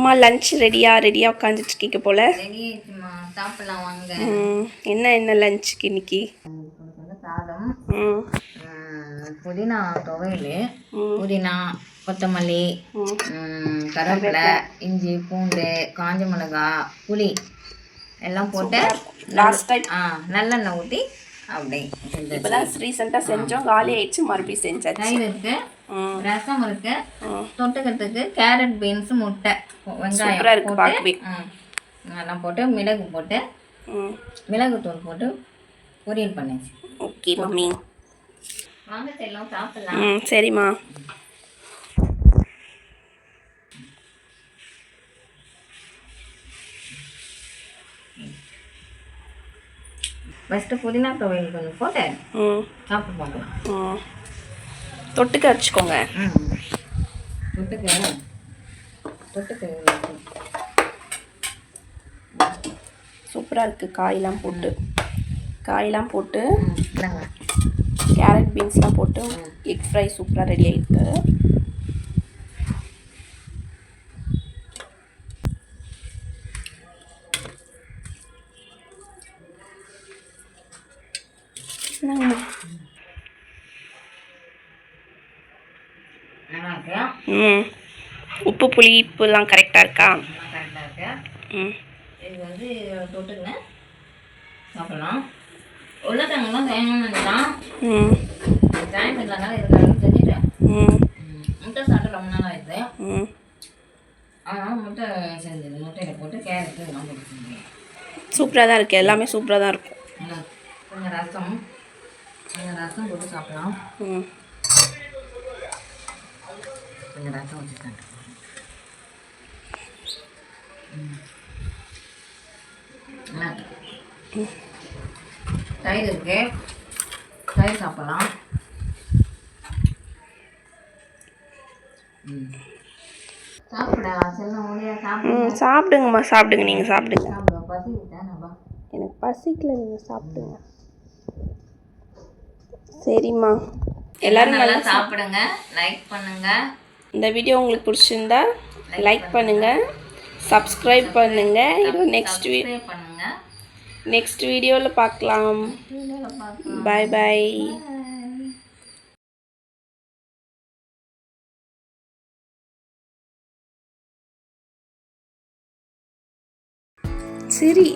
அம்மா லஞ்ச் ரெடியாக உட்காந்துட்ருக்கீங்க போல். ரெடி ஆயிடுச்சுமா, சாப்பிடலாம் வாங்க. என்ன லஞ்சுக்கு இன்னைக்கு? சாதம், புதினா துவையல், புதினா, கொத்தமல்லி, கருவேப்பிலை, இஞ்சி, பூண்டு, காஞ்ச மிளகா, புளி எல்லாம் போட்டு லாஸ்ட் டைம் நல்லெண்ணெய் ஊற்றி அப்படி இப்போதான் ரீசெண்டாக செஞ்சோம், காலி ஆயிடுச்சு, மறுபடியும் செஞ்சாச்சு. தயிர் இருக்கு, ரசம் இருக்கு, தொட்டுக்கிறதுக்கு கேரட், பீன்ஸ், முட்டை, வெங்காயம் போட்டு அதெல்லாம் போட்டு மிளகு போட்டு மிளகுத்தூள் போட்டு பொரியல் பண்ணிச்சு. ஓகே மம்மி, வாங்க செல்லம் சாப்பிடலாம். சரிம்மா. ஃபஸ்ட்டு புதினா துவையல் கொஞ்சம் போட்டு சாப்பிட்டு பார்க்கலாம். தொட்டுக்க வச்சுக்கோங்க. தொட்டுக்க சூப்பராக இருக்குது. காயெலாம் போட்டு கேரட் பீன்ஸ்லாம் போட்டு எக் ஃப்ரை சூப்பராக ரெடி ஆகிருக்கு. உப்பு புளி இப்பெல்லாம் கரெக்டாக இருக்கா? இது வந்து தொட்டுங்க சாப்பிடலாம். உருளைக்கிழங்குலாம் செய்யணும்னுதான் டைம் இல்லைனால இதுக்காக செஞ்சுட்டேன். முட்டை சாப்பிட்டு ரொம்ப நாள் ஆயிடுது. அதனால் முட்டை செஞ்சது, முட்டையில் போட்டு கேரட்டு இதெல்லாம் போட்டு செஞ்சேன். சூப்பராக தான் இருக்குது, எல்லாமே சூப்பராக தான் இருக்கும். கொஞ்சம் ரசம் போட்டு சாப்பிடலாம். கொஞ்சம் ரசம் வச்சுருக்கேன். தயிர் இருக்கு, தயிர் சாப்பிடலாம். சாப்பிடுங்கம்மா, சாப்பிடுங்க. நீங்கள் சாப்பிடுங்க. பசிக்கிட்டேன், எனக்கு பசிக்கல, நீங்கள் சாப்பிடுங்க. சரிம்மா, எல்லாரும் நல்லா சாப்பிடுங்க. லைக் பண்ணுங்க. இந்த வீடியோ உங்களுக்கு பிடிச்சிருந்தா லைக் பண்ணுங்க, சப்ஸ்கிரைப் பண்ணுங்க. இது நெக்ஸ்ட் வீடியோவில் பார்க்கலாம். பாய் பாய். சரி.